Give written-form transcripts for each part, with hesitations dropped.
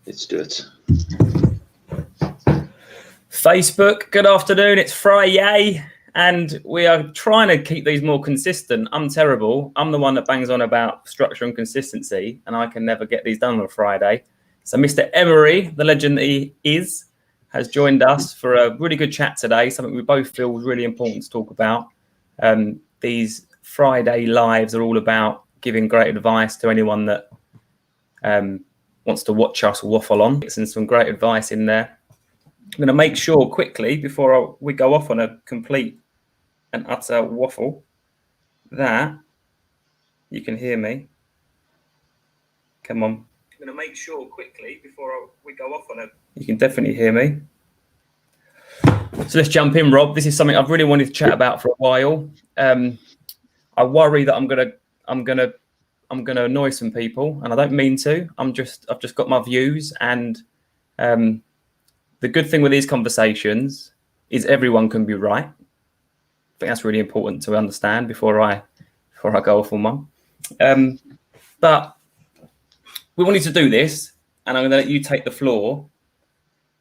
Let's do it. Facebook, good afternoon. It's Friday, and we are trying to keep these more consistent. I'm terrible. I'm the one that bangs on about structure and consistency, and I can never get these done on a Friday. So Mr. Emery, the legend that he is, has joined us for a really good chat today, something we both feel is really important to talk about. These Friday lives are all about giving great advice to anyone that wants to watch us waffle on. There's some great advice in there. I'm going to make sure quickly before we go off on a complete and utter waffle that you can hear me. Come on. I'm going to make sure quickly before we go off on a... You can definitely hear me. So let's jump in, Rob. This is something I've really wanted to chat about for a while. I worry that I'm going to annoy some people, and I don't mean to. I've just got my views, and the good thing with these conversations is everyone can be right. I think that's really important to understand before I go off on one. But we wanted to do this, and I'm going to let you take the floor.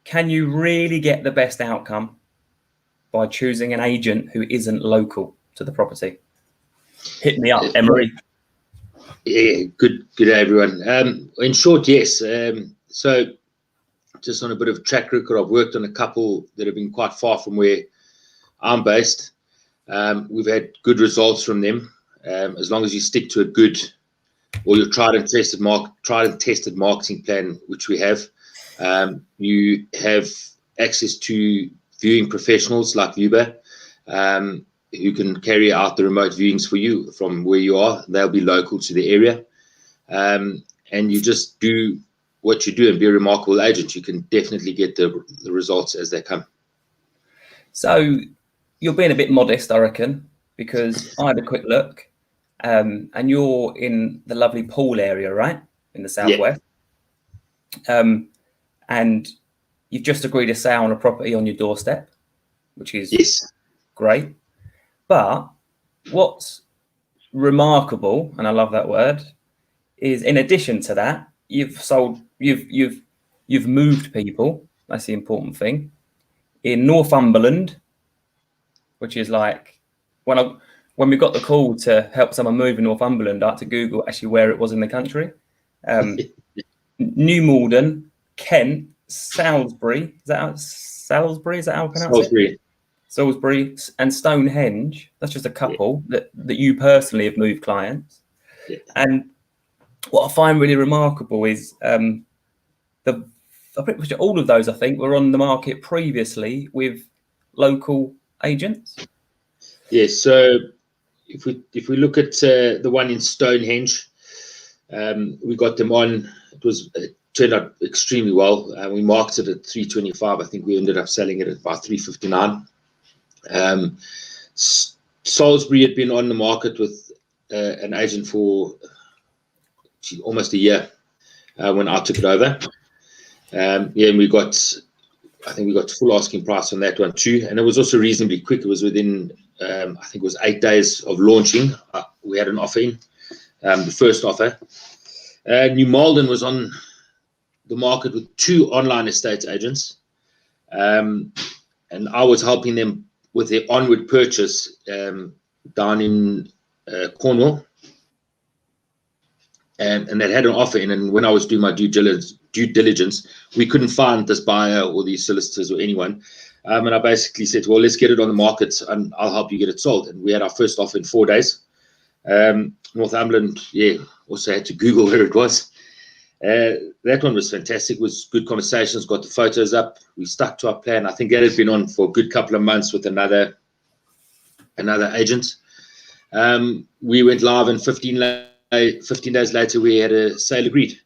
Can you really get the best outcome by choosing an agent who isn't local to the property? Hit me up, Emery. Yeah, good day, everyone. In short, yes. So just on a bit of track record, I've worked on a couple that have been quite far from where I'm based. We've had good results from them. As long as you stick to a good or your tried and tested marketing plan, which we have, you have access to viewing professionals like Uber, who can carry out the remote viewings for you from where you are. They'll be local to the area. And you just do what you do and be a remarkable agent. You can definitely get the results as they come. So you're being a bit modest, I reckon, because I had a quick look, and you're in the lovely Poole area, right? In the southwest. Yeah. And you've just agreed to sale on a property on your doorstep, which is great. But what's remarkable, and I love that word, is in addition to that, you've moved people. That's the important thing. In Northumberland, which is like when we got the call to help someone move in Northumberland, I had to Google actually where it was in the country. New Malden, Kent, Salisbury. Is that how I pronounce it? Salisbury and Stonehenge. That's just a couple that you personally have moved clients. Yeah. And what I find really remarkable is all of those, I think, were on the market previously with local agents. Yes. So if we look at the one in Stonehenge, we got them on. It turned out extremely well. We marketed it at 325. I think we ended up selling it at about 359. Salisbury had been on the market with an agent for almost a year when I took it over. And we got full asking price on that one too, and it was also reasonably quick. It was within I think it was 8 days of launching. We had an offer in, the first offer. New Malden was on the market with 2 online estate agents, and I was helping them with their onward purchase down in Cornwall, and that had an offer in. And when I was doing my due diligence, we couldn't find this buyer or these solicitors or anyone. And I basically said, well, let's get it on the market and I'll help you get it sold. And we had our first offer in 4 days. Northumberland, also had to Google where it was. That one was fantastic. It was good conversations, got the photos up. We stuck to our plan. I think that had been on for a good couple of months with another agent. We went live, and 15 days later, we had a sale agreed.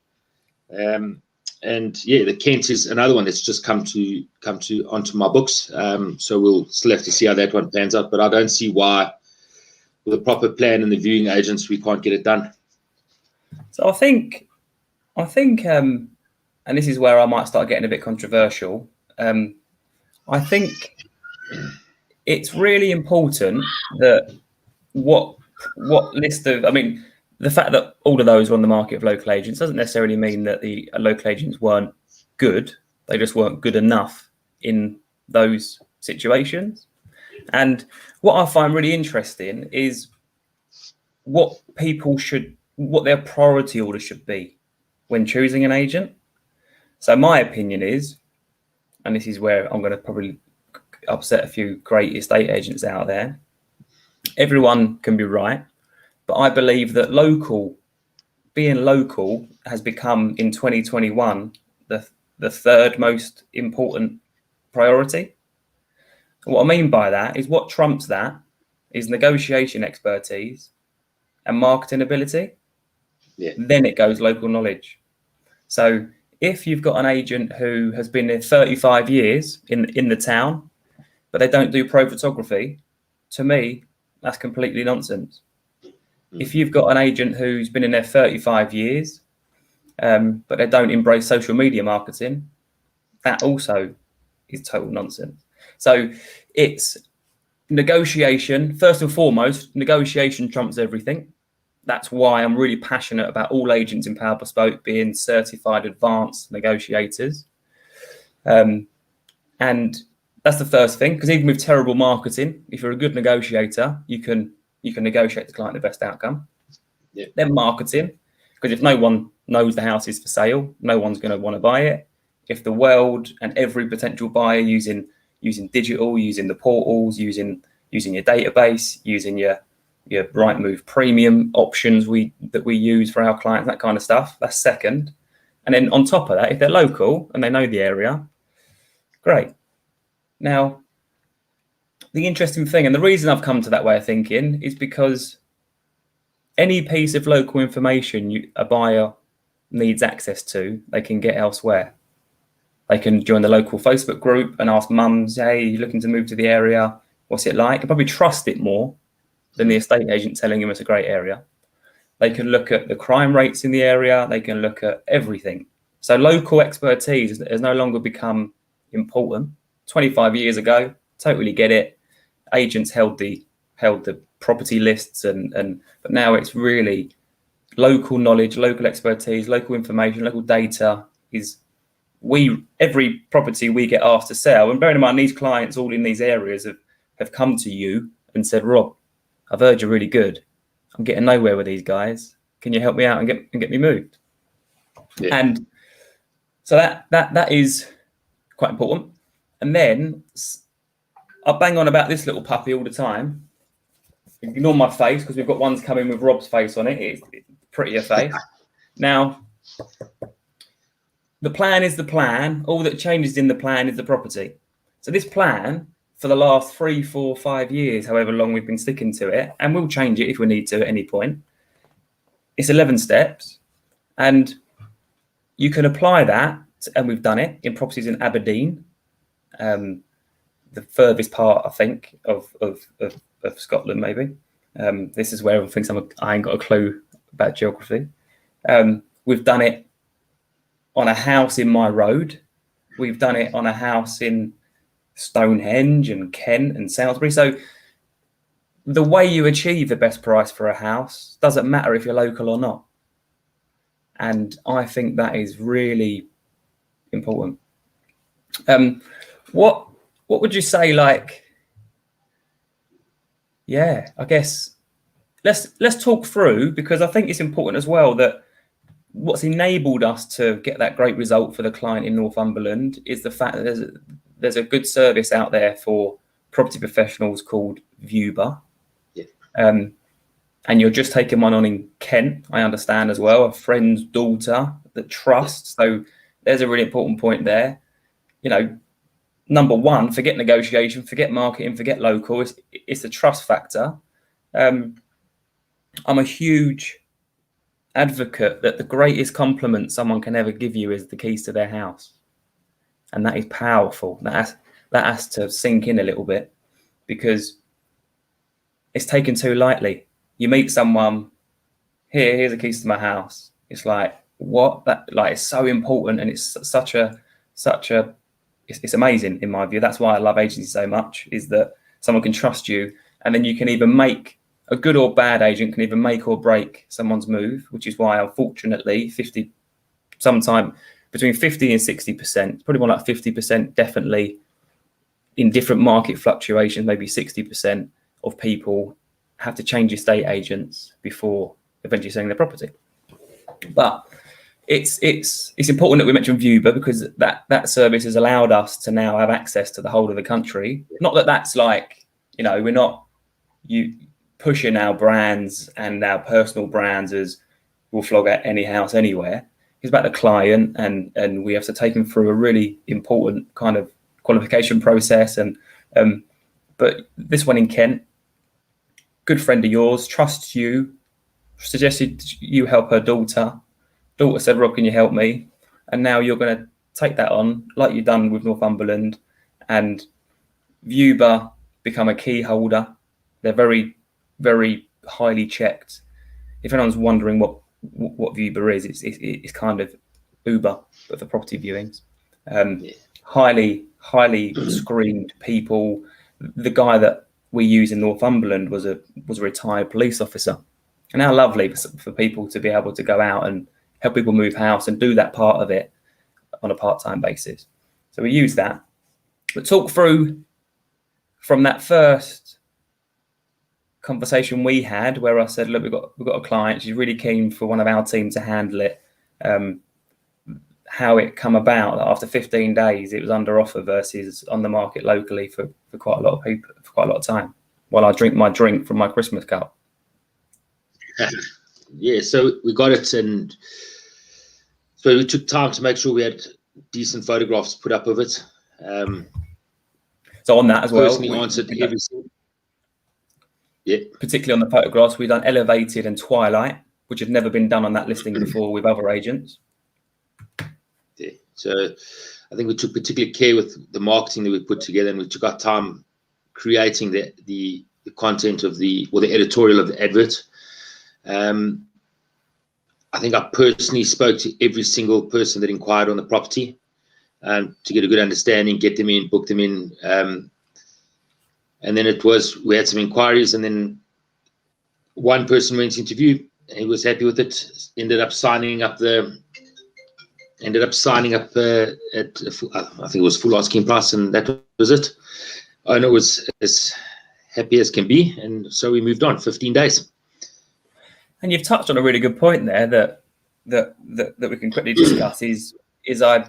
The Kent is another one that's just come onto my books. So we'll still have to see how that one pans out. But I don't see why, with a proper plan and the viewing agents, we can't get it done. So I think, and this is where I might start getting a bit controversial. I think it's really important that the fact that all of those are on the market of local agents doesn't necessarily mean that the local agents weren't good. They just weren't good enough in those situations. And what I find really interesting is what their priority order should be when choosing an agent. So my opinion is, and this is where I'm going to probably upset a few great estate agents out there, everyone can be right, but I believe that being local has become in 2021 the third most important priority. And what I mean by that is what trumps that is negotiation expertise and marketing ability. Yeah. Then it goes local knowledge. So if you've got an agent who has been there 35 years in the town, but they don't do pro photography, to me, that's completely nonsense. If you've got an agent who's been in there 35 years, but they don't embrace social media marketing, that also is total nonsense. So it's negotiation. First and foremost, negotiation trumps everything. That's why I'm really passionate about all agents in Power Bespoke being certified advanced negotiators. And that's the first thing, because even with terrible marketing, if you're a good negotiator, you can negotiate the client the best outcome. Yeah. Then marketing, because if no one knows the house is for sale, no one's going to want to buy it. If the world and every potential buyer using digital, using the portals, using your database, using your Rightmove premium options that we use for our clients, that kind of stuff, that's second. And then on top of that, if they're local and they know the area, great. Now, the interesting thing, and the reason I've come to that way of thinking, is because any piece of local information a buyer needs access to, they can get elsewhere. They can join the local Facebook group and ask mums, hey, you're looking to move to the area, what's it like? And probably trust it more than the estate agent telling them it's a great area. They can look at the crime rates in the area. They can look at everything. So local expertise has no longer become important. 25 years ago, totally get it. Agents held the property lists, but now it's really local knowledge, local expertise, local information, local data. Every property we get asked to sell, and bearing in mind these clients all in these areas have come to you and said, Rob, I've heard you're really good. I'm getting nowhere with these guys. Can you help me out and get me moved? Yeah. And so that is quite important. And then I bang on about this little puppy all the time. Ignore my face because we've got ones coming with Rob's face on it. It's prettier face. Now, the plan is the plan. All that changes in the plan is the property. So this plan, for the last 3, 4, 5 years, however long we've been sticking to it, and we'll change it if we need to at any point, it's 11 steps. And you can apply that, and we've done it in properties in Aberdeen, the furthest part, I think, of Scotland, maybe. This is where everyone thinks I ain't got a clue about geography. We've done it on a house in my road. We've done it on a house in Stonehenge and Kent and Salisbury. So the way you achieve the best price for a house doesn't matter if you're local or not. And I think that is really important. What would you say, like, yeah, I guess let's talk through, because I think it's important as well that what's enabled us to get that great result for the client in Northumberland is the fact that there's a good service out there for property professionals called Viewber. Yeah. And you're just taking one on in Kent, I understand as well, a friend's daughter that trusts. So there's a really important point there. You know, number one, forget negotiation, forget marketing, forget local. It's the trust factor. I'm a huge advocate that the greatest compliment someone can ever give you is the keys to their house. And that is powerful. That has to sink in a little bit, because it's taken too lightly. You meet someone, here's the keys to my house. It's like, what? That, like, it's so important, and it's such a it's amazing in my view. That's why I love agency so much, is that someone can trust you, and then you can either make a good or bad agent can either make or break someone's move, which is why, unfortunately, sometime between 50 and 60%, probably more like 50% definitely in different market fluctuations, maybe 60% of people have to change estate agents before eventually selling their property. But it's important that we mention Vuber, because that service has allowed us to now have access to the whole of the country. Not that that's like, we're not pushing our brands and our personal brands as we'll flog at any house anywhere. It's about the client, and we have to take them through a really important kind of qualification process. And but this one in Kent, good friend of yours, trusts you, suggested you help her daughter. Daughter said, Rob, can you help me? And now you're going to take that on like you've done with Northumberland, and Vuber become a key holder. They're very, very highly checked. If anyone's wondering what Vuber is, it's kind of Uber, but for property viewings. Highly screened people. The guy that we use in Northumberland was a retired police officer. And how lovely for people to be able to go out and help people move house and do that part of it on a part-time basis. So we use that. But talk through from that first conversation we had, where I said, look, we've got a client, she's really keen for one of our team to handle it. How it come about that after 15 days it was under offer versus on the market locally for quite a lot of people for quite a lot of time, while I drink my drink from my Christmas cup. Yeah, so we got it, and so we took time to make sure we had decent photographs put up of it. So on that as well, personally answered everything. Yeah, particularly on the photographs, we've done elevated and twilight, which had never been done on that listing before with other agents. Yeah, so I think we took particular care with the marketing that we put together, and we took our time creating the content of the editorial of the advert. I think I personally spoke to every single person that inquired on the property to get a good understanding, get them in, book them in. And then we had some inquiries, and then one person went to interview. He was happy with it, ended up signing up at I think it was full asking price, and that was it. And it was as happy as can be. And so we moved on 15 days. And you've touched on a really good point there that we can quickly discuss is I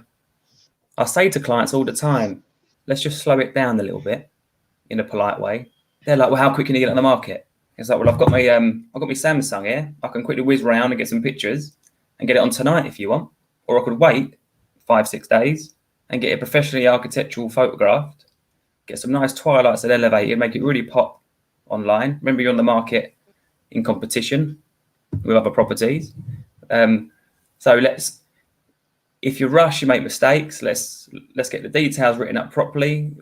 say to clients all the time, let's just slow it down a little bit in a polite way. They're like, well, how quick can you get it on the market? It's like, well, I've got my Samsung here. I can quickly whiz round and get some pictures and get it on tonight if you want. Or I could wait 5-6 days and get it professionally architectural photographed, get some nice twilights and elevated, make it really pop online. Remember, you're on the market in competition with other properties. So if you rush, you make mistakes. Let's get the details written up properly.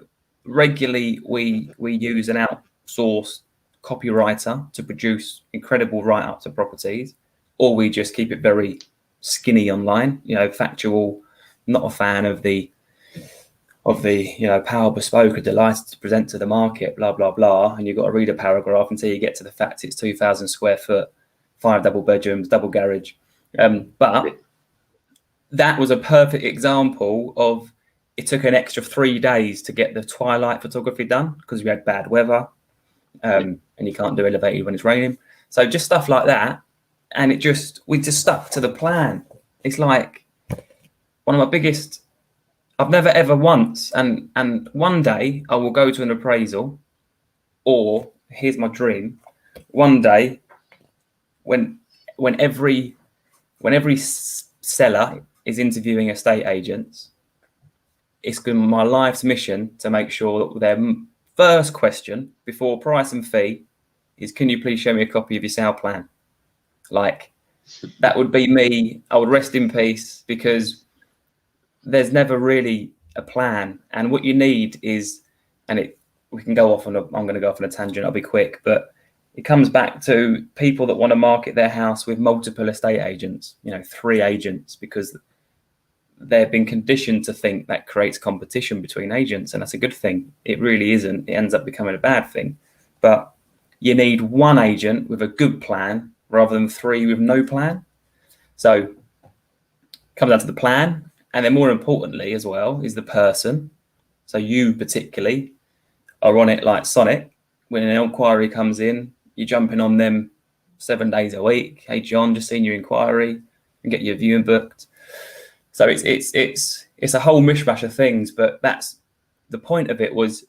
Regularly, we use an outsourced copywriter to produce incredible write-ups of properties, or we just keep it very skinny online, factual. Not a fan of the power bespoke, are delighted to present to the market, blah blah blah, and you've got to read a paragraph until you get to the fact it's 2,000 square foot, 5 double bedrooms, double garage. But that was a perfect example of, it took an extra 3 days to get the twilight photography done because we had bad weather, and you can't do elevated when it's raining. So just stuff like that. And we just stuck to the plan. It's like one of my biggest, I've never ever once, and one day I will go to an appraisal, or here's my dream, one day when every seller is interviewing estate agents, it's been my life's mission to make sure that their first question before price and fee is, can you please show me a copy of your sale plan? Like, that would be me. I would rest in peace, because there's never really a plan. And what you need is, we can go off I'm going to go off on a tangent. I'll be quick, but it comes back to people that want to market their house with multiple estate agents, 3 agents, because they've been conditioned to think that creates competition between agents. And that's a good thing. It really isn't. It ends up becoming a bad thing. But you need 1 agent with a good plan rather than 3 with no plan. So come down to the plan, And then more importantly as well is the person. So you particularly are on it like Sonic. When an inquiry comes in, you're jumping on them 7 days a week. Hey, John, just seen your inquiry and get your viewing booked. So it's a whole mishmash of things, but that's the point of it. Was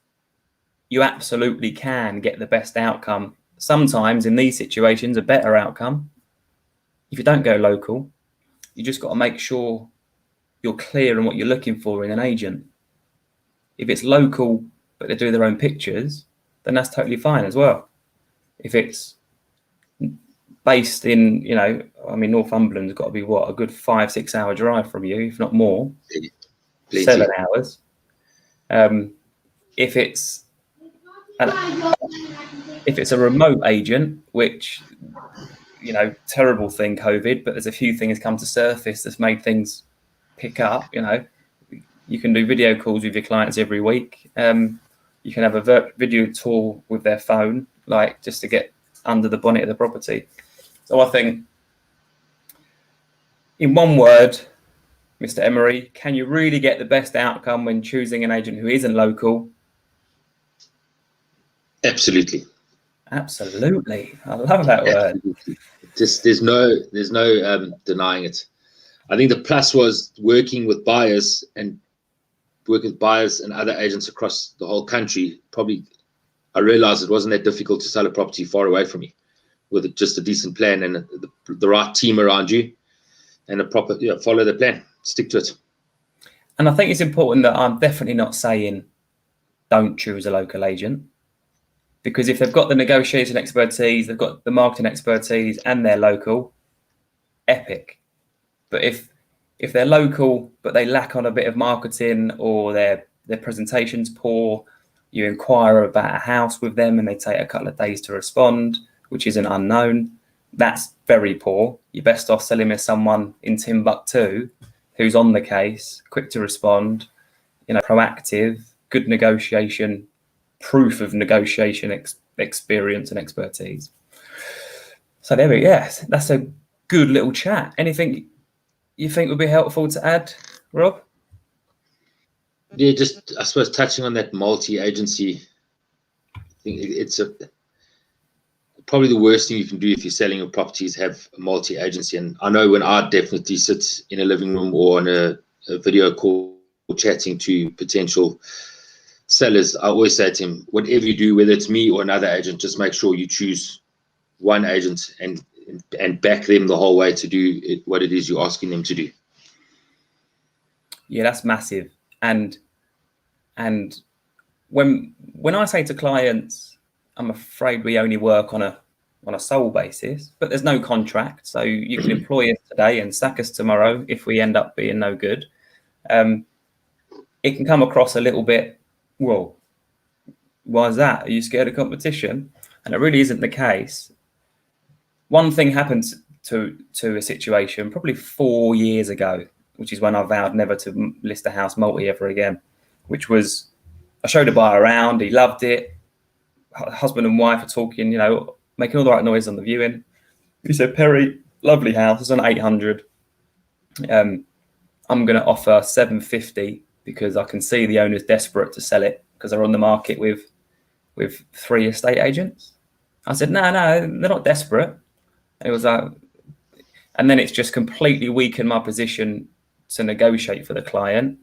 you absolutely can get the best outcome. Sometimes in these situations, a better outcome. If you don't go local, you just got to make sure you're clear on what you're looking for in an agent. If it's local, but they do their own pictures, then that's totally fine as well. If it's based in, Northumberland's got to be a good 5-6 hour drive from you, if not more. Plenty. 7 hours. If it's a remote agent, which, terrible thing, COVID, but there's a few things come to surface that's made things pick up. You can do video calls with your clients every week. You can have a video tour with their phone, just to get under the bonnet of the property. So I think, in one word, Mr. Emery, can you really get the best outcome when choosing an agent who isn't local? Absolutely. Absolutely. I love that word. Just there's no denying it. I think the plus was working with buyers and other agents across the whole country. Probably, I realized it wasn't that difficult to sell a property far away from me, with just a decent plan and the right team around you, and a proper follow the plan, stick to it. And I think it's important that I'm definitely not saying don't choose a local agent, because if they've got the negotiation expertise, they've got the marketing expertise, and they're local, epic. But if they're local but they lack on a bit of marketing, or their presentation's poor, you inquire about a house with them and they take a couple of days to respond, which is an unknown, that's very poor. You're best off selling with someone in Timbuktu who's on the case, quick to respond, proactive, good negotiation, proof of negotiation experience and expertise. So there we go. Yes, that's a good little chat. Anything you think would be helpful to add, Rob? Yeah, just I suppose touching on that multi-agency thing, it's probably the worst thing you can do if you're selling a property is have a multi-agency. And I know when I definitely sit in a living room or on a video call chatting to potential sellers, I always say to him, whatever you do, whether it's me or another agent, just make sure you choose one agent and back them the whole way to do what it is you're asking them to do. Yeah, that's massive. And when I say to clients, I'm afraid we only work on a sole basis, but there's no contract, so you can employ us today and sack us tomorrow if we end up being no good. It can come across a little bit, well, why is that? Are you scared of competition? And it really isn't the case. One thing happened to a situation probably 4 years ago, which is when I vowed never to list a house multi ever again, which was, I showed a buyer around, he loved it. Husband and wife are talking, making all the right noise on the viewing. He said, Perry, lovely house, it's on 800. I'm going to offer 750 because I can see the owner's desperate to sell it because they're on the market with 3 estate agents. I said, no, they're not desperate. It was and then it's just completely weakened my position to negotiate for the client,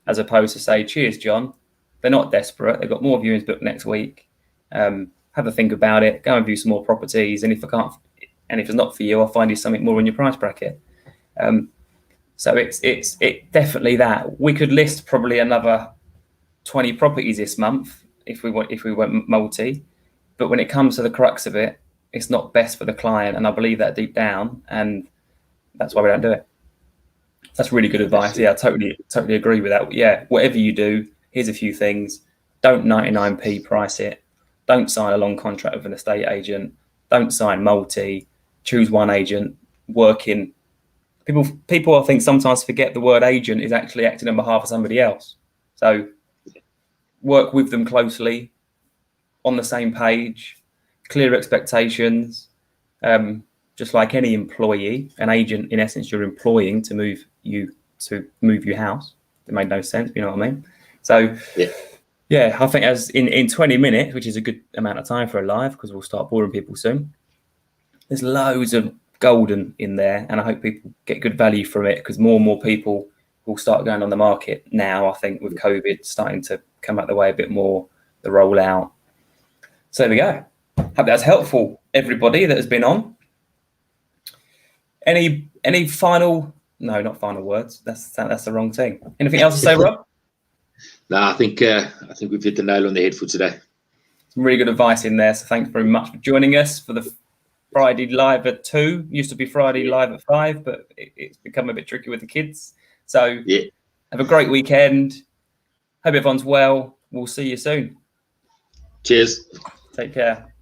as opposed to say, cheers, John. They're not desperate. They've got more viewings booked next week. Have a think about it. Go and view some more properties. And if it's not for you, I'll find you something more in your price bracket. So it's definitely that. We could list probably another 20 properties this month if we went multi. But when it comes to the crux of it, it's not best for the client, and I believe that deep down, and that's why we don't do it. That's really good advice. Yeah, I totally agree with that. Yeah, whatever you do, here's a few things. Don't 99p price it. Don't sign a long contract with an estate agent. Don't sign multi. Choose one agent. Working. People I think sometimes forget the word agent is actually acting on behalf of somebody else. So work with them closely, on the same page, clear expectations. Just like any employee, an agent, in essence, you're employing to move you to move your house. It made no sense, you know what I mean? So yeah, I think as in 20 minutes, which is a good amount of time for a live, because we'll start boring people soon. There's loads of golden in there, and I hope people get good value from it, because more and more people will start going on the market now. I think with COVID starting to come out the way a bit more, the rollout. So there we go. Hope that's helpful, everybody that has been on. Any final? No, not final words. That's the wrong thing. Anything else to say, Rob? No, I think we've hit the nail on the head for today. Some really good advice in there. So thanks very much for joining us for the Friday live at 2. Used to be Friday live at 5, but it's become a bit tricky with the kids. So have a great weekend. Hope everyone's well. We'll see you soon. Cheers. Take care.